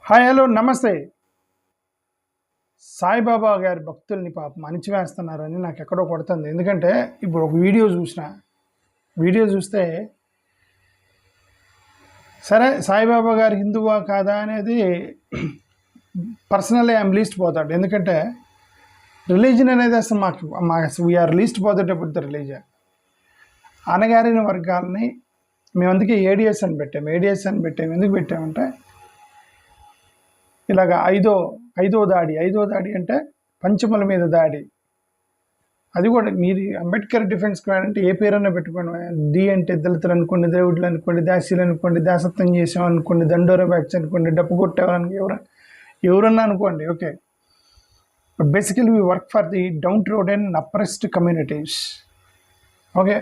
Hi hello నమస్తే. సాయిబాబా గారి భక్తుల్ని పాపం అణిచివేస్తున్నారని నాకు ఎక్కడో కొడుతుంది. ఎందుకంటే ఇప్పుడు ఒక వీడియో చూస్తే సరే సాయిబాబా గారు హిందువా కాదా అనేది పర్సనల్లీ ఐఎమ్ లీస్ట్ పోతాడు. ఎందుకంటే రిలీజన్ అనేది అసలు మాకు వీఆర్ లీస్ట్ పోతాడు ఎప్పుడు రిలీజన్. అనగారిన వర్గాలని మేము అందుకే ఏడిఎస్ అని పెట్టాము. ఎందుకు పెట్టామంటే ఇలాగ ఐదో దాడి అంటే పంచముల మీద దాడి. అది కూడా మీరు అంబేద్కర్ డిఫెన్స్ అంటే ఏ పేరన్నా పెట్టుకోండి. డి అంటే దళితులు అనుకోండి, ద్రవిడులు అనుకోండి, దాసీలు అనుకోండి, దాసత్వం చేసాం అనుకోండి, దండోరా బ్యాచ్ అనుకోండి, డప్పు కొట్టేవాళ్ళని ఎవరన్నా అనుకోండి. Okay, but basically we work for the down road and oppressed communities. Okay,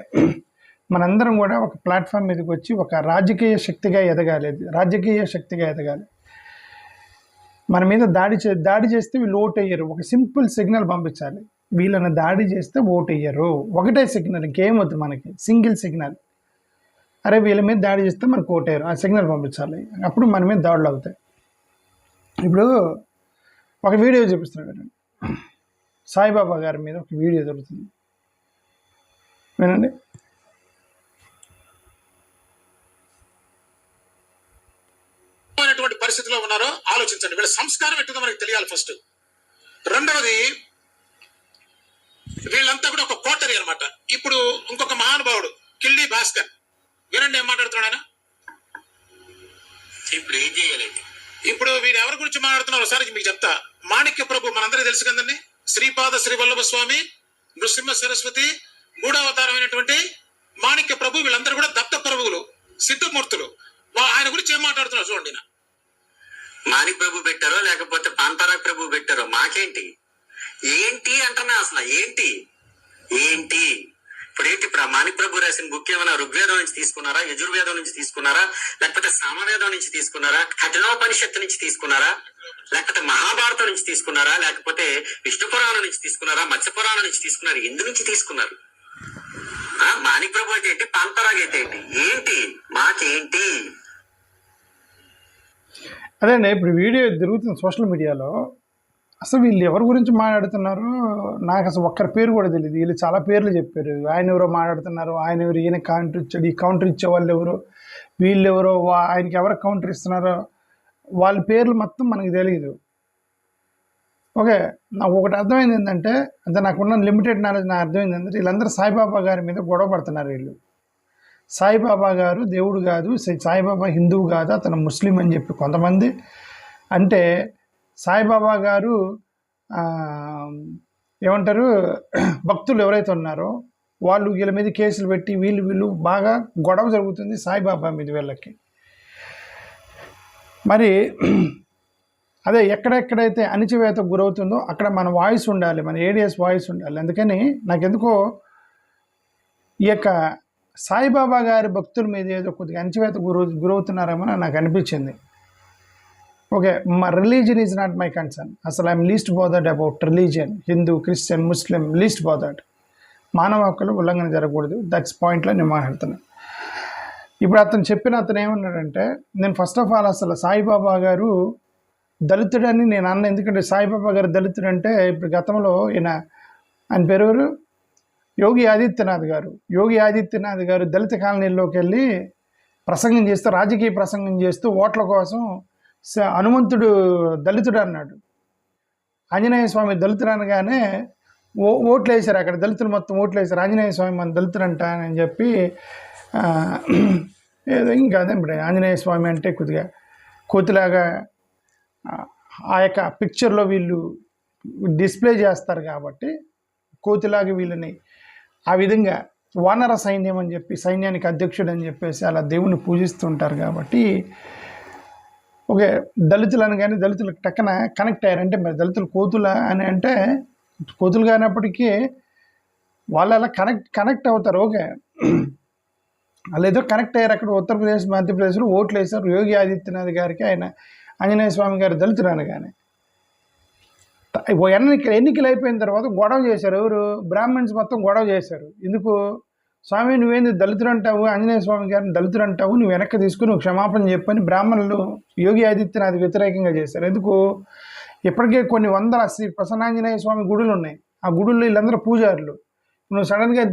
మనందరం కూడా ఒక ప్లాట్ఫామ్ మీదకి వచ్చి ఒక రాజకీయ శక్తిగా ఎదగాలి. మన మీద దాడి చేస్తే వీళ్ళు ఓటు వేయరు. ఒక సింపుల్ సిగ్నల్ పంపించాలి, వీళ్ళని దాడి చేస్తే ఓటు వేయరు. ఒకటే సిగ్నల్, ఇంకేం వద్దు మనకి, సింగిల్ సిగ్నల్. అరే వీళ్ళ మీద దాడి చేస్తే మనకు ఓటు వేయరు, ఆ సిగ్నల్ పంపించాలి. అప్పుడు మన మీద దాడులు అవుతాయి. ఇప్పుడు ఒక వీడియో చూపిస్తున్నాను, సాయిబాబా గారి మీద ఒక వీడియో దొరుకుతుంది, వినండి. పరిస్థితిలో ఉన్నారో ఆలోచించండి. వీళ్ళ సంస్కారం ఎట్టుగా మనకి తెలియాలి ఫస్ట్. రెండవది, వీళ్ళంతా కూడా ఒక కోటరీ అనమాట. ఇప్పుడు ఇంకొక మహానుభావుడు కిల్లి భాస్కర్, వినండి ఏం మాట్లాడుతున్నాడు ఆయన. ఇప్పుడు ఏం చేయలేదు. ఇప్పుడు వీడు ఎవరి గురించి మాట్లాడుతున్నారు ఒకసారి మీకు చెప్తా. మాణిక్య ప్రభు మనందరికీ తెలుసు కదండి, శ్రీపాద శ్రీ వల్లభ స్వామి, నృసింహ సరస్వతి, మూడవతారమైనటువంటి మాణిక్య ప్రభు, వీళ్ళందరూ కూడా దత్త ప్రభువులు, సిద్ధమూర్తులు. ఆయన గురించి ఏం మాట్లాడుతున్నారు చూడండి. మాణిక్ ప్రభు పెట్టారో లేకపోతే పాంతారాక్ ప్రభు పెట్టారో మాకేంటి, ఏంటి అంటున్నా. అసలు ఏంటి ఇప్పుడు ఆ మాణిక్ ప్రభు రాసిన బుక్ ఏమైనా ఋగ్వేదం నుంచి తీసుకున్నారా, యజుర్వేదం నుంచి తీసుకున్నారా, లేకపోతే సామవేదం నుంచి తీసుకున్నారా, కఠినోపనిషత్తు నుంచి తీసుకున్నారా, లేకపోతే మహాభారతం నుంచి తీసుకున్నారా, లేకపోతే విష్ణు పురాణం నుంచి తీసుకున్నారా, మత్స్య పురాణం నుంచి తీసుకున్నారు? ఎందు నుంచి తీసుకున్నారు? మాణిక్ ప్రభు అయితే ఏంటి, పాంతారాగ్ అయితే ఏంటి, మాకేంటి? అదేండి, ఇప్పుడు వీడియో తిరుగుతుంది సోషల్ మీడియాలో. అసలు వీళ్ళు ఎవరి గురించి మాట్లాడుతున్నారు నాకు అసలు ఒక్కరి పేరు కూడా తెలియదు. వీళ్ళు చాలా పేర్లు చెప్పారు. ఆయన ఎవరో మాట్లాడుతున్నారు, ఆయన ఎవరు, ఈయన కౌంటర్ ఇచ్చాడు, ఈ కౌంటర్ ఇచ్చే వాళ్ళు ఎవరో, వీళ్ళు ఎవరో, ఆయనకి ఎవరు కౌంటర్ ఇస్తున్నారో వాళ్ళ పేర్లు మొత్తం మనకు తెలియదు. ఓకే, నాకు ఒకటి అర్థమైంది ఏంటంటే, అంటే నాకున్న లిమిటెడ్ నాలెడ్జ్ నాకు అర్థమైంది ఏంటంటే, వీళ్ళందరూ సాయిబాబా గారి మీద గొడవ పడుతున్నారు. వీళ్ళు సాయిబాబా గారు దేవుడు కాదు, సాయిబాబా హిందువు కాదు, అతను ముస్లిం అని చెప్పి కొంతమంది అంటే, సాయిబాబా గారు ఏమంటారు, భక్తులు ఎవరైతే ఉన్నారో వాళ్ళు వీళ్ళ మీద కేసులు పెట్టి వీళ్ళు బాగా గొడవ జరుగుతుంది సాయిబాబా మీద వీళ్ళకి. మరి అదే ఎక్కడెక్కడైతే అణిచివేత గురవుతుందో అక్కడ మన వాయిస్ ఉండాలి, మన ఏడిఎస్ వాయిస్ ఉండాలి. అందుకని నాకెందుకో ఈ యొక్క సాయిబాబా గారి భక్తుల మీద ఏదో కొద్దిగా అణచివేత గురవుతున్నారేమో నాకు అనిపించింది. ఓకే, మా religion is not my concern. అసలు I'm least bothered about religion, Hindu, Christian, Muslim, least bothered. మానవ హక్కులు ఉల్లంఘన జరగకూడదు, దట్స్ పాయింట్లో నేను మాట్లాడుతున్నాను. ఇప్పుడు అతను ఏమన్నాడంటే, నేను ఫస్ట్ ఆఫ్ ఆల్ అసలు సాయిబాబా గారు దళితుడని నేను అన్న. ఎందుకంటే సాయిబాబా గారు దళితుడు అంటే, ఇప్పుడు గతంలో ఆయన పేరు యోగి ఆదిత్యనాథ్ గారు దళిత కాలనీల్లోకి వెళ్ళి ప్రసంగం చేస్తూ, రాజకీయ ప్రసంగం చేస్తూ ఓట్ల కోసం హనుమంతుడు దళితుడు అన్నాడు. ఆంజనేయ స్వామి దళితుడు అనగానే ఓట్లు వేశారు, అక్కడ దళితులు మొత్తం ఓట్లు వేశారు. ఆంజనేయ స్వామి మన దళితుడు అంట అని చెప్పి ఏదో ఇంకా అదే ఇప్పుడు ఆంజనేయ స్వామి అంటే కొద్దిగా కోతిలాగా ఆ యొక్క పిక్చర్లో వీళ్ళు డిస్ప్లే చేస్తారు కాబట్టి కోతిలాగా వీళ్ళని ఆ విధంగా వానర సైన్యం అని చెప్పి, సైన్యానికి అధ్యక్షుడు అని చెప్పేసి అలా దేవుణ్ణి పూజిస్తుంటారు. కాబట్టి ఓకే, దళితులు అనగానే దళితులకు టక్కన కనెక్ట్ అయ్యారంటే, మరి దళితులు కోతుల అని అంటే కోతులు కానప్పటికీ వాళ్ళు అలా కనెక్ట్ అవుతారు. ఓకే, వాళ్ళు ఏదో కనెక్ట్ అయ్యారు. అక్కడ ఉత్తరప్రదేశ్, మధ్యప్రదేశ్లో ఓట్లు వేశారు యోగి ఆదిత్యనాథ్ గారికి. ఆయన ఆంజనేయ స్వామి గారు దళితులు అనగానే ఎన్నికలు అయిపోయిన తర్వాత గొడవ చేశారు. ఎవరు? బ్రాహ్మణ్స్ మొత్తం గొడవ చేశారు. ఎందుకు? స్వామి నువ్వేంది దళితుడు అంటావు, ఆంజనేయ స్వామి గారిని దళితుడు అంటావు, నువ్వు వెనక్కి తీసుకుని నువ్వు క్షమాపణ చెప్పని బ్రాహ్మణులు యోగి ఆదిత్యనాథ్ వ్యతిరేకంగా చేశారు. ఎందుకు? ఇప్పటికే కొన్ని వందల శ్రీ ప్రసన్నాంజనేయ స్వామి గుడులు ఉన్నాయి. ఆ గుడుల్లో వీళ్ళందరూ పూజారులు. నువ్వు సడన్గా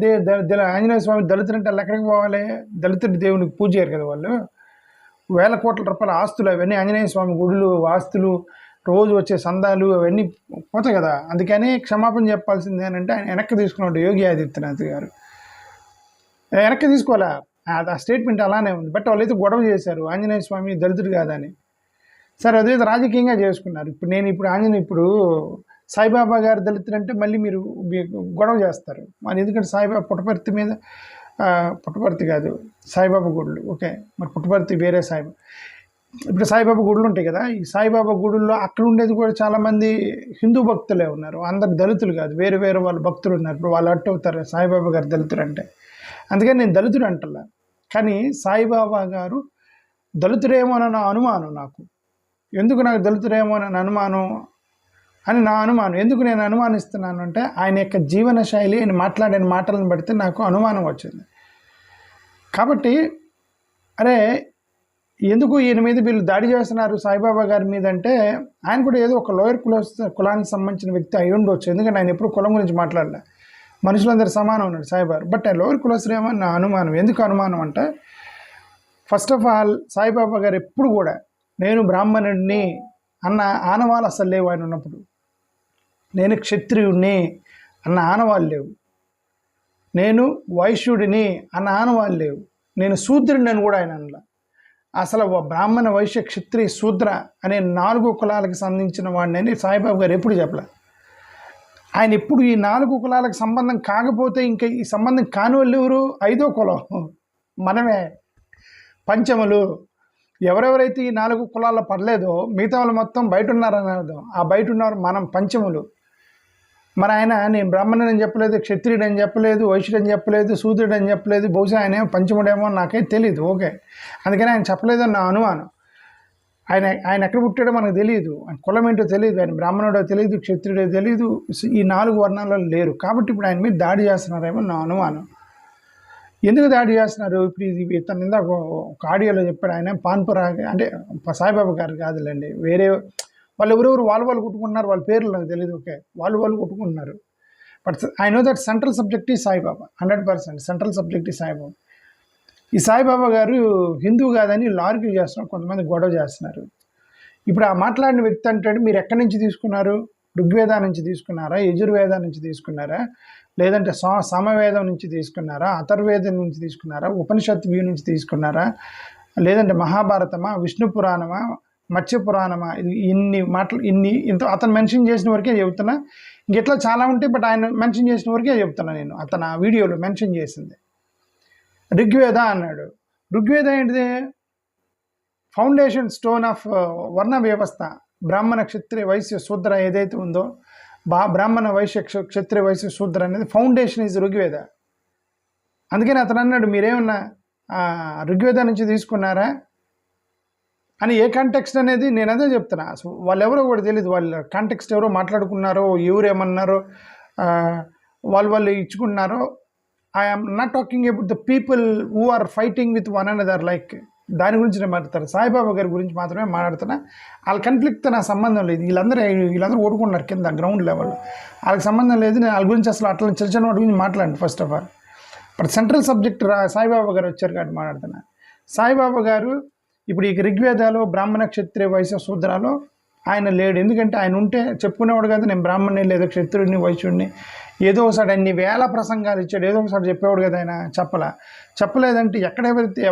ఆంజనేయ స్వామి దళితుడు అంటే వాళ్ళు ఎక్కడికి పోవాలి? దళితుడి దేవునికి పూజ చేయరు కదా వాళ్ళు. వేల కోట్ల రూపాయల ఆస్తులు అవన్నీ ఆంజనేయ స్వామి గుడులు, ఆస్తులు, రోజు వచ్చే సందాలు అవన్నీ పోతాయి కదా. అందుకని క్షమాపణ చెప్పాల్సింది ఏంటంటే ఆయన వెనక్కి తీసుకున్నాడు యోగి ఆదిత్యనాథ్ గారు. వెనక్కి తీసుకోవాలా, ఆ స్టేట్మెంట్ అలానే ఉంది. బట్ వాళ్ళైతే గొడవ చేశారు ఆంజనేయ స్వామి దళితుడు కాదని. సరే అదైతే రాజకీయంగా చేసుకున్నారు. ఇప్పుడు సాయిబాబా గారు దళితుడు అంటే మళ్ళీ మీరు గొడవ చేస్తారు. మరి ఎందుకంటే సాయిబాబా పుట్టపర్తి మీద, పుట్టపర్తి కాదు సాయిబాబా గుడులు, ఓకే, మరి పుట్టపర్తి వేరే సాయిబాబా. ఇప్పుడు సాయిబాబా గుడులు ఉంటాయి కదా, ఈ సాయిబాబా గుడుల్లో అక్కడ ఉండేది కూడా చాలామంది హిందూ భక్తులే ఉన్నారు. అందరు దళితులు కాదు, వేరే వేరే వాళ్ళ భక్తులు ఉన్నారు. ఇప్పుడు వాళ్ళు అట్టు అవుతారు సాయిబాబా గారు దళితుడు అంటే. అందుకని నేను దళితుడు అంటలా. కానీ సాయిబాబా గారు దళితుడేమోనన్న అనుమానం నాకు. ఎందుకు నాకు దళితుడేమోనన్న అనుమానం అని నా అనుమానం. ఎందుకు నేను అనుమానిస్తున్నాను అంటే ఆయన యొక్క జీవన శైలి, ఆయన మాట్లాడిన మాటలను బడితే నాకు అనుమానం వచ్చింది. కాబట్టి అరే ఎందుకు ఈయన మీద వీళ్ళు దాడి చేస్తున్నారు సాయిబాబా గారి మీద అంటే, ఆయన కూడా ఏదో ఒక లోయర్ కులానికి సంబంధించిన వ్యక్తి అయి ఉండొచ్చు. ఎందుకంటే ఆయన ఎప్పుడు కులం గురించి మాట్లాడలే, మనుషులందరూ సమానం ఉన్నాడు సాయిబాబా. బట్ ఆ లోయర్ కులస్తులేమో నా అనుమానం. ఎందుకు అనుమానం అంటే, ఫస్ట్ ఆఫ్ ఆల్ సాయిబాబా గారు ఎప్పుడు కూడా నేను బ్రాహ్మణుడిని అన్న ఆనవాళ్ళు అసలు లేవు ఆయన ఉన్నప్పుడు. నేను క్షత్రియుడిని అన్న ఆనవాళ్ళు లేవు. నేను వైశ్యుడిని అన్న ఆనవాళ్ళు లేవు. నేను శూద్రుడిని అని కూడా ఆయన అనలా. అసలు బ్రాహ్మణ, వైశ్య, క్షత్రియ, శూద్ర అనే 4 కులాలకు సంబంధించిన వాడిని సాయిబాబా గారు ఎప్పుడు చెప్పలే. ఆయన ఎప్పుడు ఈ 4 కులాలకు సంబంధం కాకపోతే ఇంకా ఈ సంబంధం కాని వాళ్ళు ఎవరు? 5వ కులం మనమే, పంచములు. ఎవరెవరైతే ఈ 4 కులాల్లో పడలేదో మిగతా వాళ్ళు మొత్తం బయట ఉన్నారని అర్థం. ఆ బయట ఉన్నారు మనం, పంచములు. మరి ఆయన నేను బ్రాహ్మణుడు అని చెప్పలేదు, క్షత్రియుడు అని చెప్పలేదు, వైశ్యుడు అని చెప్పలేదు, శూద్రుడు అని చెప్పలేదు. బహుశా ఆయన పంచముడేమో నాకేం తెలియదు, ఓకే. అందుకని ఆయన చెప్పలేదు అని నా అనుమానం. ఆయన ఎక్కడ పుట్టాడో మనకు తెలియదు, ఆయన కులం ఏంటో తెలియదు, ఆయన బ్రాహ్మణుడో తెలియదు, క్షత్రియుడో తెలియదు, ఈ 4 వర్ణాల్లో లేరు. కాబట్టి ఇప్పుడు ఆయన మీద దాడి చేస్తున్నారేమో నా అనుమానం. ఎందుకు దాడి చేస్తున్నారు? ఇప్పుడు ఇది ఇతను ఇందాక ఒక ఆడియోలో చెప్పాడు, ఆయన పాన్పురా అంటే సాయిబాబా గారు కాదులేండి, వేరే వాళ్ళు ఎవరెవరు వాళ్ళు కొట్టుకుంటున్నారు, వాళ్ళ పేర్లు నాకు తెలియదు, ఓకే, వాళ్ళు కొట్టుకుంటున్నారు. But I know that central subject ఈ సాయిబాబా, 100% సెంట్రల్ సబ్జెక్ట్ ఈ సాయిబాబా. ఈ సాయిబాబా గారు హిందూ కాదని ఆర్గ్యూ చేస్తున్నారు, కొంతమంది గొడవ చేస్తున్నారు. ఇప్పుడు ఆ మాట్లాడిన వ్యక్తి అంటాడు, మీరు ఎక్కడి నుంచి తీసుకున్నారు? ఋగ్వేదా నుంచి తీసుకున్నారా, యజుర్వేదా నుంచి తీసుకున్నారా, లేదంటే సామవేదం నుంచి తీసుకున్నారా, అథర్వేదం నుంచి తీసుకున్నారా, ఉపనిషత్ వ్యూ నుంచి తీసుకున్నారా, లేదంటే మహాభారతమా, విష్ణు పురాణమా, మత్స్య పురాణమా? ఇంత అతను మెన్షన్ చేసిన వరకే చెబుతున్నా. ఇంకెట్లా చాలా ఉంటాయి, బట్ ఆయన మెన్షన్ చేసిన వరకే చెప్తున్నా నేను. అతను ఆ వీడియోలో మెన్షన్ చేసింది ఋగ్వేద అన్నాడు. ఋగ్వేద ఏంటిది? ఫౌండేషన్ స్టోన్ ఆఫ్ వర్ణ వ్యవస్థ. బ్రాహ్మణ, క్షత్రియ, వైశ్య, శూద్ర ఏదైతే ఉందో, బ్రాహ్మణ, వైశ్య, క్షత్రియ, వైశ్య, శూద్ర అనేది ఫౌండేషన్ ఈజ్ ఋగ్వేద. అందుకని అతను అన్నాడు, మీరేమన్నా ఋగ్వేద నుంచి తీసుకున్నారా అని. ఏ కాంటెక్స్ట్ అనేది నేను అదే చెప్తున్నా. వాళ్ళు ఎవరో కూడా తెలియదు, వాళ్ళ కాంటెక్స్ట్ ఎవరో మాట్లాడుకున్నారో, ఎవరేమన్నారో వాళ్ళు ఇచ్చుకున్నారో. I'm not talking about the people who are fighting with one another, like దాని గురించి నేను మాట్లాడతాను. సాయిబాబా గారి గురించి మాత్రమే మాట్లాడుతున్నా. వాళ్ళ కన్ఫ్లిక్ట్ నా సంబంధం లేదు. వీళ్ళందరూ ఓడుకున్నారు కింద గ్రౌండ్ లెవెల్, వాళ్ళకి సంబంధం లేదు. నేను వాళ్ళ గురించి అసలు అట్లా చిన్న వాటి గురించి మాట్లాడండి first of all. But central subject Saibaba గారు వచ్చారు కాబట్టి మాట్లాడుతున్నా. సాయిబాబా గారు ఇప్పుడు ఈ ఋగ్వేదాలో బ్రాహ్మణ, క్షత్రియ, వైశ్య, శూద్రాలో ఆయన లేడు. ఎందుకంటే ఆయన ఉంటే చెప్పుకునేవాడు కదా, నేను బ్రాహ్మణ్ణి లేదా క్షత్రుడిని, వైశ్యుడిని. ఏదో ఒకసారి అన్ని వేల ప్రసంగాలు ఇచ్చాడు, ఏదో ఒకసారి చెప్పేవాడు కదా ఆయన. చెప్పలేదంటే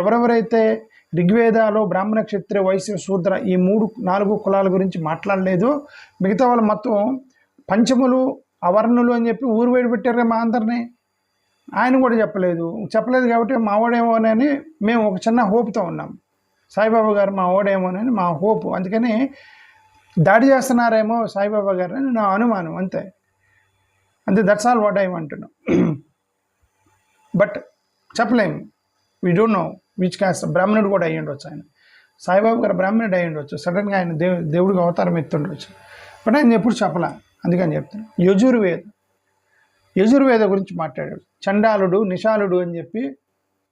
ఎవరెవరైతే ఋగ్వేదాలో బ్రాహ్మణ, క్షత్రియ, వైశ్య, శూద్ర ఈ 3-4 కులాల గురించి మాట్లాడలేదు, మిగతా వాళ్ళు మొత్తం పంచములు, అవర్ణులు అని చెప్పి ఊరు వేడి పెట్టారు మా అందరినీ. ఆయన కూడా చెప్పలేదు కాబట్టి మా ఓడేమోనని మేము ఒక చిన్న హోప్తో ఉన్నాం. సాయిబాబా గారు మా ఓడేమోనని మా హోపు. అందుకని దాడి చేస్తున్నారేమో సాయిబాబా గారు అని నా అనుమానం, అంతే. That's all what I want. But చెప్పలేము, we don't know which caste. బ్రాహ్మణుడు కూడా అయ్యి ఉండొచ్చు ఆయన. సాయిబాబా గారు బ్రాహ్మణుడు అయ్యి ఉండొచ్చు, సడన్గా ఆయన దేవుడికి అవతారం ఎత్తుండొచ్చు. బట్ ఆయన ఎప్పుడు చెప్పలే, అందుకని చెప్తాను. యజుర్వేద గురించి మాట్లాడాడు. చండాలుడు, నిషాలుడు అని చెప్పి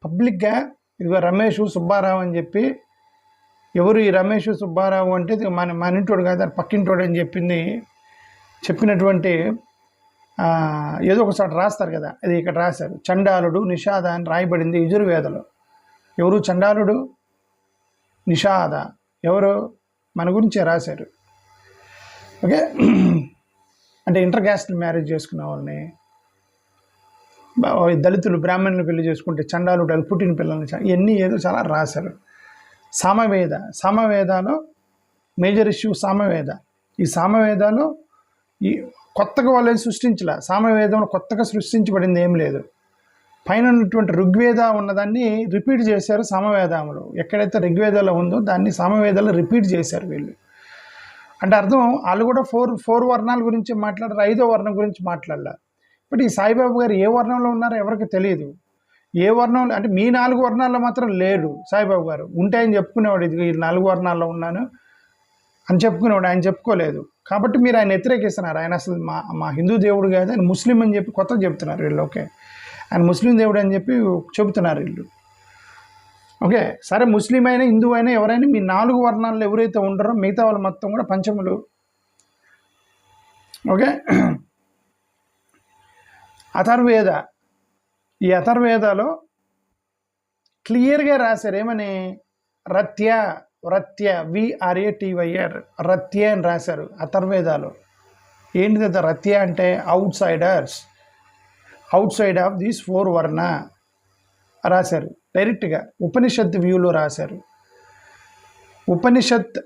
పబ్లిక్గా ఇదిగో రమేష్ సుబ్బారావు అని చెప్పి, ఎవరు ఈ రమేష్ సుబ్బారావు అంటే మన ఇంటోడు కాదు, అది పక్కింటోడు అని చెప్పినటువంటి ఏదో ఒకసారి రాస్తారు కదా, అది ఇక్కడ రాశారు. చండాలుడు నిషాద అని రాయబడింది యజుర్వేదలో. ఎవరు చండాలుడు, నిషాద ఎవరు, మన గురించే రాశారు. ఓకే, అంటే ఇంటర్ క్యాస్ట్ మ్యారేజ్ చేసుకున్న వాళ్ళని, దళితులు బ్రాహ్మణులు పెళ్లి చేసుకుంటే చండాలుడు, వాళ్ళు పుట్టిన పిల్లల్ని, ఇవన్నీ ఏదో చాలా రాశారు. సామవేదాలో మేజర్ ఇష్యూ సామవేద. ఈ సామవేదాలు ఈ కొత్తగా వాళ్ళని సృష్టించలే. సామవేదంలో కొత్తగా సృష్టించబడింది ఏం లేదు. పైన ఉన్నటువంటి ఋగ్వేద ఉన్నదాన్ని రిపీట్ చేశారు సామవేదంలో. ఎక్కడైతే ఋగ్వేదాలో ఉందో దాన్ని సామవేదాలు రిపీట్ చేశారు వీళ్ళు. అంటే అర్థం వాళ్ళు కూడా ఫోర్ వర్ణాల గురించి మాట్లాడారు, 5వ వర్ణం గురించి మాట్లాడాల. బట్ ఈ సాయిబాబా గారు ఏ వర్ణంలో ఉన్నారో ఎవరికి తెలియదు. ఏ వర్ణంలో అంటే మీ 4 వర్ణాల్లో మాత్రం లేడు సాయిబాబా గారు. ఉంటాయని చెప్పుకునేవాడు, ఇది ఈ 4 వర్ణాల్లో ఉన్నాను అని చెప్పుకునేవాడు, ఆయన చెప్పుకోలేదు. కాబట్టి మీరు ఆయన వ్యతిరేకిస్తున్నారు. ఆయన అసలు మా హిందూ దేవుడు కాదు, ఆయన ముస్లిం అని చెప్పి కొత్తగా చెప్తున్నారు వీళ్ళు. ఓకే, ఆయన ముస్లిం దేవుడు అని చెప్పి చెబుతున్నారు వీళ్ళు. ఓకే, సరే ముస్లిం అయినా హిందూ అయినా ఎవరైనా మీ 4 వర్ణాల్లో ఎవరైతే ఉండరో మిగతా వాళ్ళు మొత్తం కూడా పంచములు. ఓకే, అథర్వేద, ఈ అథర్వేదాలో క్లియర్గా రాశారు ఏమని, రత్య VRATYR రత్య అని రాశారు అథర్వేదాలో. ఏంటిది రత్య అంటే అవుట్ సైడ్ ఆఫ్ దీస్ 4 వర్ణ రాశారు డైరెక్ట్గా. ఉపనిషత్ వ్యూలో రాశారు. ఉపనిషత్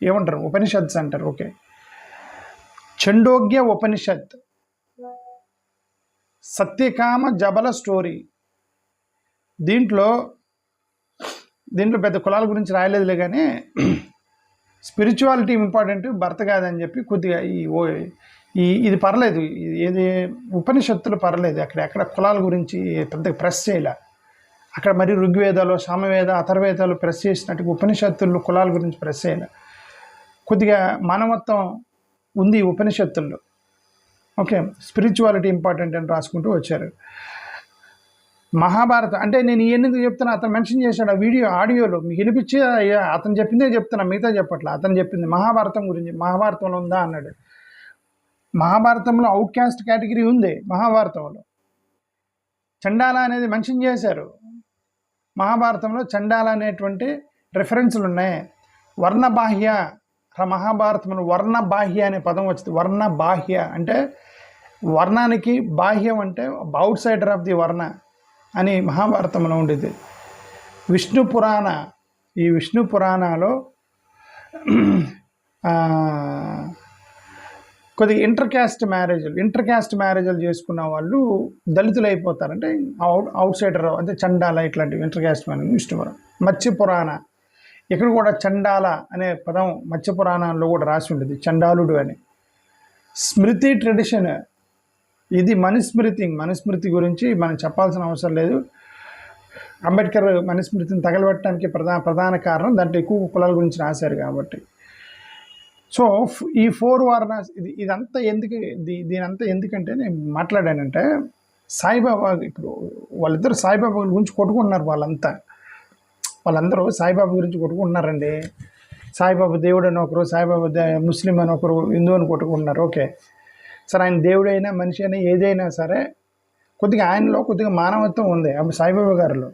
ఏమంటారు, ఉపనిషత్స్ అంటారు. ఓకే, చండోగ్య ఉపనిషత్, సత్యకామ జబల స్టోరీ. దీంట్లో పెద్ద కులాల గురించి రాయలేదులే, కానీ స్పిరిచువాలిటీ ఇంపార్టెంట్, భర్త కాదని చెప్పి కొద్దిగా ఇది పర్లేదు, ఏది ఉపనిషత్తులు పర్లేదు. అక్కడ కులాల గురించి పెద్ద ప్రెస్ చేయలే. అక్కడ మరి ఋగ్వేదాలు, సామవేద, అథర్వేదాలు ప్రెస్ చేసినట్టు ఉపనిషత్తుల్లో కులాల గురించి ప్రెస్ చేయలే. కొద్దిగా మానవత్వం ఉంది ఉపనిషత్తుల్లో. ఓకే, స్పిరిచువాలిటీ ఇంపార్టెంట్ అని రాసుకుంటూ వచ్చారు. మహాభారతం అంటే నేను ఎందుకు చెప్తున్నా, అతను మెన్షన్ చేశాడు ఆ ఆడియోలో, మీకు వినిపించి అతను చెప్పిందే చెప్తున్నా, మిగతా చెప్పట్లా. అతను చెప్పింది మహాభారతం గురించి. మహాభారతంలో ఉందా అన్నాడు. మహాభారతంలో అవుట్ క్యాస్ట్ కేటగిరీ ఉంది. మహాభారతంలో చండాల అనేది మెన్షన్ చేశారు. మహాభారతంలో చండాల అనేటువంటి రెఫరెన్స్లు ఉన్నాయి. వర్ణబాహ్య, మహాభారతంలో వర్ణబాహ్య అనే పదం వచ్చింది. వర్ణబాహ్య అంటే వర్ణానికి, బాహ్యం అంటే అవుట్ సైడర్ ఆఫ్ ది వర్ణ అని మహాభారతంలో ఉండేది. విష్ణు పురాణ, ఈ విష్ణు పురాణాలో కొద్దిగా ఇంటర్ క్యాస్ట్ మ్యారేజ్లు చేసుకున్న వాళ్ళు దళితులు అయిపోతారు. అంటే అవుట్ సైడర్ అంటే చండాల, ఇట్లాంటివి ఇంటర్ క్యాస్ట్ మ్యారేజ్. విష్ణు పురాణం, మత్స్య పురాణ, ఇక్కడ కూడా చండాల అనే పదం మత్స్య పురాణంలో కూడా రాసి ఉండేది, చండాలుడు అని. స్మృతి ట్రెడిషన్, ఇది మనుస్మృతి గురించి మనం చెప్పాల్సిన అవసరం లేదు. అంబేద్కర్ మనుస్మృతిని తగలబెట్టడానికి ప్రధాన కారణం దాంట్లో ఎక్కువ కులాల గురించి రాశారు కాబట్టి. సో ఈ 4 వర్ణాస్ ఇదంతా దీనంతా ఎందుకంటే నేను మాట్లాడానంటే, సాయిబాబా ఇప్పుడు వాళ్ళిద్దరు సాయిబాబా గురించి కొట్టుకుంటున్నారు. వాళ్ళందరూ సాయిబాబా గురించి కొట్టుకుంటున్నారండి. సాయిబాబా దేవుడు అని ఒకరు, సాయిబాబా ముస్లిం అని ఒకరు, హిందూ అని కొట్టుకుంటున్నారు. ఓకే, సరే ఆయన దేవుడైనా మనిషి అయినా ఏదైనా సరే కొద్దిగా ఆయనలో కొద్దిగా మానవత్వం ఉంది. అప్పుడు సాయిబాబా గారిలో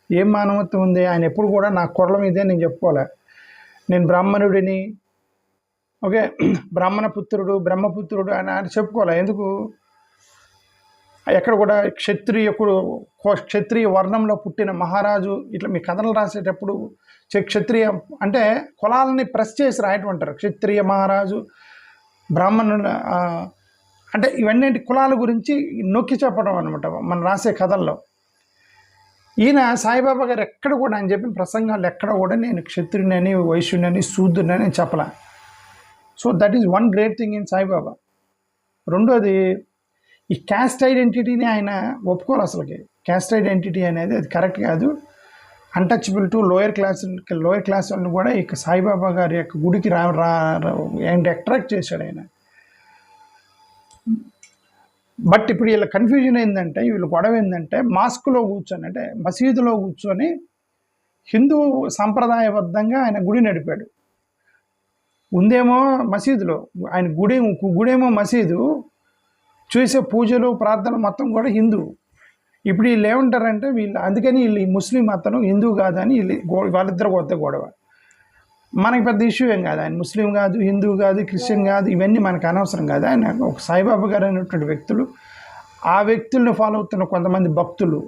ఏం మానవత్వం ఉంది? ఆయన ఎప్పుడు కూడా నా కుర్ల మీదే నేను చెప్పుకోలే, నేను బ్రాహ్మణుడిని, ఓకే బ్రాహ్మణ పుత్రుడు, బ్రహ్మపుత్రుడు అని ఆయన చెప్పుకోలే. ఎందుకు? ఎక్కడ కూడా క్షత్రియ వర్ణంలో పుట్టిన మహారాజు ఇట్లా మీ కథలు రాసేటప్పుడు క్షత్రియ అంటే కులాలని ప్రెస్ చేసి రాయటం అంటారు. క్షత్రియ మహారాజు, బ్రాహ్మణుల అంటే ఇవన్నీ కులాల గురించి నొక్కి చెప్పడం అనమాట మనం రాసే కథల్లో. ఈయన సాయిబాబా గారు ఎక్కడ కూడా ఆయన చెప్పిన ప్రసంగాలు ఎక్కడ కూడా నేను క్షత్రియుని, వైశ్యుని, శూద్రుని అని చెప్పలే. So that is one great thing in Saibaba. రెండోది, ఈ క్యాస్ట్ ఐడెంటిటీని ఆయన ఒప్పుకోవాలి. అసలుకి క్యాస్ట్ ఐడెంటిటీ అనేది అది కరెక్ట్ కాదు. అన్టచబుల్ టు లోయర్ క్లాస్ వాళ్ళని కూడా ఇక సాయిబాబా గారి యొక్క గుడికి ఆయన అట్రాక్ట్ చేశాడు ఆయన. బట్ ఇప్పుడు వీళ్ళ కన్ఫ్యూజన్ ఏంటంటే, వీళ్ళ గొడవ ఏంటంటే, మాస్క్లో కూర్చొని అంటే మసీదులో కూర్చొని హిందూ సాంప్రదాయబద్ధంగా ఆయన గుడి నడిపాడు. ఉందేమో మసీదులో, ఆయన గుడేమో మసీదు, చేసే పూజలు ప్రార్థనలు మొత్తం కూడా హిందూ. ఇప్పుడు వీళ్ళు ఏమంటారంటే, అందుకని వీళ్ళు ముస్లిం అతను హిందూ కాదని వాళ్ళిద్దరు కొత్త గొడవ. మనకి పెద్ద ఇష్యూ ఏం కాదు, ఆయన ముస్లిం కాదు, హిందూ కాదు, క్రిస్టియన్ కాదు, ఇవన్నీ మనకు అనవసరం కాదు. ఆయన ఒక సాయిబాబా గారు అనేటువంటి వ్యక్తులు, ఆ వ్యక్తులను ఫాలో అవుతున్న కొంతమంది భక్తులు,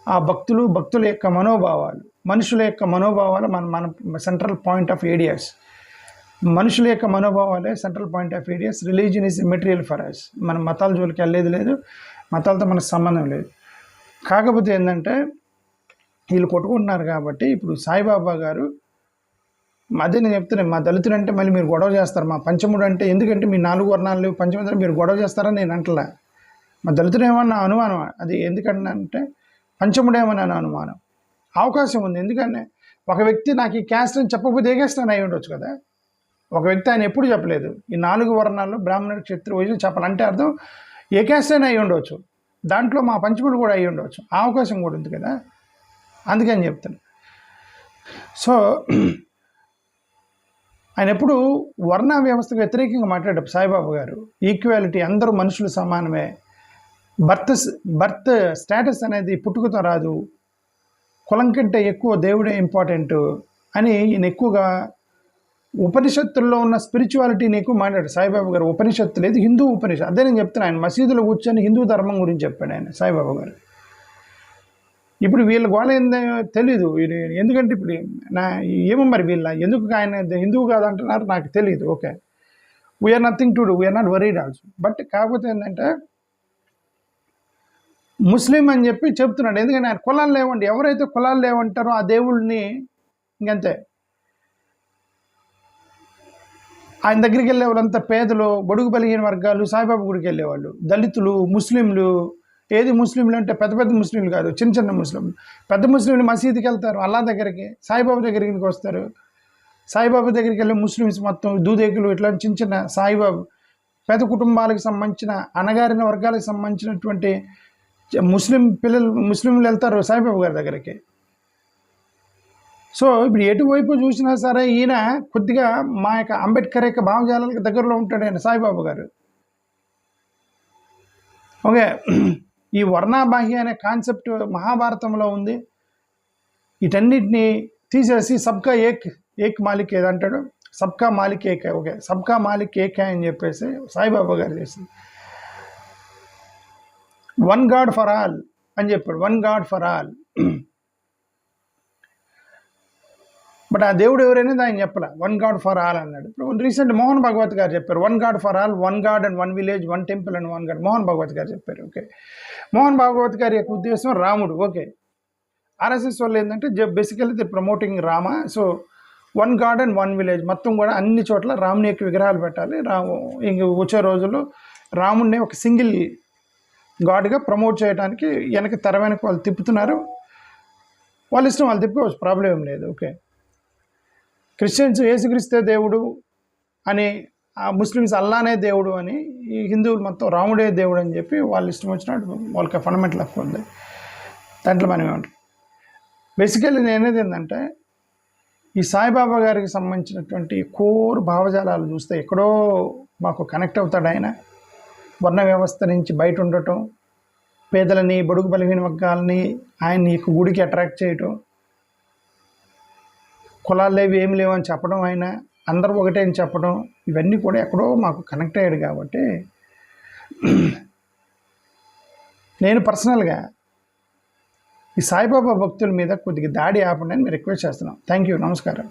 ఆ భక్తుల యొక్క మనోభావాలు, మనుషుల యొక్క మనోభావాలు మన సెంట్రల్ పాయింట్ ఆఫ్ ఏడియాస్. మనుషుల యొక్క మనోభావాలే central point of ideas. Religion is material for us. మనం మతాల జోలికి వెళ్ళేది లేదు, మతాలతో మనకు సంబంధం లేదు. కాకపోతే ఏంటంటే, వీళ్ళు కొట్టుకుంటున్నారు కాబట్టి ఇప్పుడు సాయిబాబా గారు, అదే నేను చెప్తున్నాను, మా దళితుడు అంటే మళ్ళీ మీరు గొడవ చేస్తారు, మా పంచముడు అంటే, ఎందుకంటే మీ 4 వర్ణాలు లేవు, పంచముడు మీరు గొడవ చేస్తారని నేను అంటలే. మా దళితుడు ఏమన్నా అనుమానం, అది ఎందుకంటే పంచముడేమన్నా అనుమానం అవకాశం ఉంది. ఎందుకంటే ఒక వ్యక్తి నాకు ఈ క్యాస్ట్ అని చెప్పకపోతే ఏ క్యాస్ట్ అని అయి ఉండొచ్చు కదా. ఒక వ్యక్తి ఆయన ఎప్పుడు చెప్పలేదు ఈ 4 వర్ణాల్లో బ్రాహ్మణుడు, క్షత్రియ, వైశ్యుడు చెప్పాలంటే అర్థం ఏ క్యాస్ట్ అయినా అయి ఉండవచ్చు, దాంట్లో మా పంచముడు కూడా అయి ఉండవచ్చు, ఆ అవకాశం కూడా ఉంది కదా, అందుకని చెప్తాను. సో ఆయన ఎప్పుడు వర్ణ వ్యవస్థకు వ్యతిరేకంగా మాట్లాడారు సాయిబాబా గారు. ఈక్వాలిటీ, అందరూ మనుషులు సమానమే, బర్త్ స్టేటస్ అనేది పుట్టుకతో రాదు, కులం కంటే ఎక్కువ దేవుడే ఇంపార్టెంట్ అని ఈయన ఎక్కువగా ఉపనిషత్తుల్లో ఉన్న స్పిరిచువాలిటీని ఎక్కువ మాట్లాడారు సాయిబాబా గారు. ఉపనిషత్తు లేదు, హిందూ ఉపనిషత్తు. అదే నేను చెప్తున్నాను, ఆయన మసీదులో కూర్చొని హిందూ ధర్మం గురించి చెప్పాడు ఆయన సాయిబాబా గారు. ఇప్పుడు వీళ్ళ గోళ ఏందో తెలీదు, ఎందుకంటే ఇప్పుడు ఏమో మరి వీళ్ళ ఎందుకు ఆయన హిందువు కాదంటున్నారు నాకు తెలియదు. Okay, we're nothing to do, we're not worried also. But కాకపోతే ఏంటంటే ముస్లిం అని చెప్పి చెప్తున్నాడు, ఎందుకంటే ఆయన కులాలు లేవండి, ఎవరైతే కులాలు లేవంటారో ఆ దేవుళ్ళని ఇంకంతే. ఆయన దగ్గరికి వెళ్ళే వాళ్ళంతా పేదలు, బడుగు బలిగిన వర్గాలు, సాయిబాబా గుడికి వెళ్ళేవాళ్ళు, దళితులు, ముస్లింలు. ఏది ముస్లింలు అంటే పెద్ద పెద్ద ముస్లింలు కాదు, చిన్న చిన్న ముస్లింలు. పెద్ద ముస్లింలు మసీదుకి వెళ్తారు, అల్లా దగ్గరికి, సాయిబాబా దగ్గరికి వస్తారు. సాయిబాబా దగ్గరికి వెళ్ళే ముస్లిమ్స్ మొత్తం దూదేకులు, ఇట్లా చిన్న చిన్న సాయిబాబా పేద కుటుంబాలకు సంబంధించిన అణగారిన వర్గాలకు సంబంధించినటువంటి ముస్లింలు వెళ్తారు సాయిబాబా గారి దగ్గరికి. సో ఇప్పుడు ఎటువైపు చూసినా సరే ఈయన కొద్దిగా మా యొక్క అంబేద్కర్ యొక్క భావజాలకు దగ్గరలో ఉంటాడు ఆయన సాయిబాబా గారు. ఓకే, ఈ వర్ణాబాహ్య అనే కాన్సెప్ట్ మహాభారతంలో ఉంది. వీటన్నిటిని తీసేసి సబ్కా ఏక్ మాలిక్ ఏదంటాడు, సబ్కా మాలిక్ ఏక్. ఓకే, సబ్కా మాలిక్ ఏక్ అని చెప్పేసి సాయిబాబా గారు చేసింది. వన్ గాడ్ ఫర్ ఆల్ అని చెప్పాడు, one god for all. But ఆ దేవుడు ఎవరైనా ఆయన చెప్పలే, వన్ గాడ్ ఫర్ ఆల్ అన్నాడు. ఇప్పుడు రీసెంట్ మోహన్ భగవత్ గారు చెప్పారు, one god for all, one god and one village, one temple and one god. Mohan Bhagwat గారు చెప్పారు. ఓకే, మోహన్ భగవత్ గారి యొక్క ఉద్దేశం రాముడు. ఓకే, ఆర్ఎస్ఎస్ వాళ్ళు ఏంటంటే basically the promoting Rama. So one god and one village, మొత్తం కూడా అన్ని చోట్ల రాముని యొక్క విగ్రహాలు పెట్టాలి. ఇంక వచ్చే రోజుల్లో రాముడిని ఒక సింగిల్ గాడ్గా ప్రమోట్ చేయడానికి వెనక తెర వెనక వాళ్ళు తిప్పుతున్నారు. వాళ్ళ ఇష్టం, వాళ్ళు తిప్పుకోవచ్చు, ప్రాబ్లం ఏం లేదు. ఓకే, క్రిస్టియన్స్ యేసుక్రీస్తే దేవుడు అని, ఆ ముస్లిమ్స్ అల్లానే దేవుడు అని, ఈ హిందువులు మొత్తం రాముడే దేవుడు అని చెప్పి వాళ్ళు ఇష్టం వచ్చినట్టు వాళ్ళకి ఫండమెంటల్ హక్కు ఉంది. దాంట్లో మనం ఏమంటాం, బేసికల్లీ నేనేది ఏంటంటే ఈ సాయిబాబా గారికి సంబంధించినటువంటి కోర్ భావజాలాలు చూస్తే ఎక్కడో మాకు కనెక్ట్ అవుతాడు ఆయన. వర్ణ వ్యవస్థ నుంచి బయట ఉండటం, పేదలని, బడుగు బలహీన వర్గాలని ఆయన్ని గుడికి అట్రాక్ట్ చేయటం, కులాలు లేవు ఏమి లేవు అని చెప్పడం, ఆయన అందరూ ఒకటే అని చెప్పడం, ఇవన్నీ కూడా ఎక్కడో మాకు కనెక్ట్ అయ్యాడు. కాబట్టి నేను పర్సనల్గా ఈ సాయిబాబా భక్తుల మీద కొద్దిగా దాడి ఆపండి అని రిక్వెస్ట్ చేస్తున్నాను. థ్యాంక్ యూ, నమస్కారం.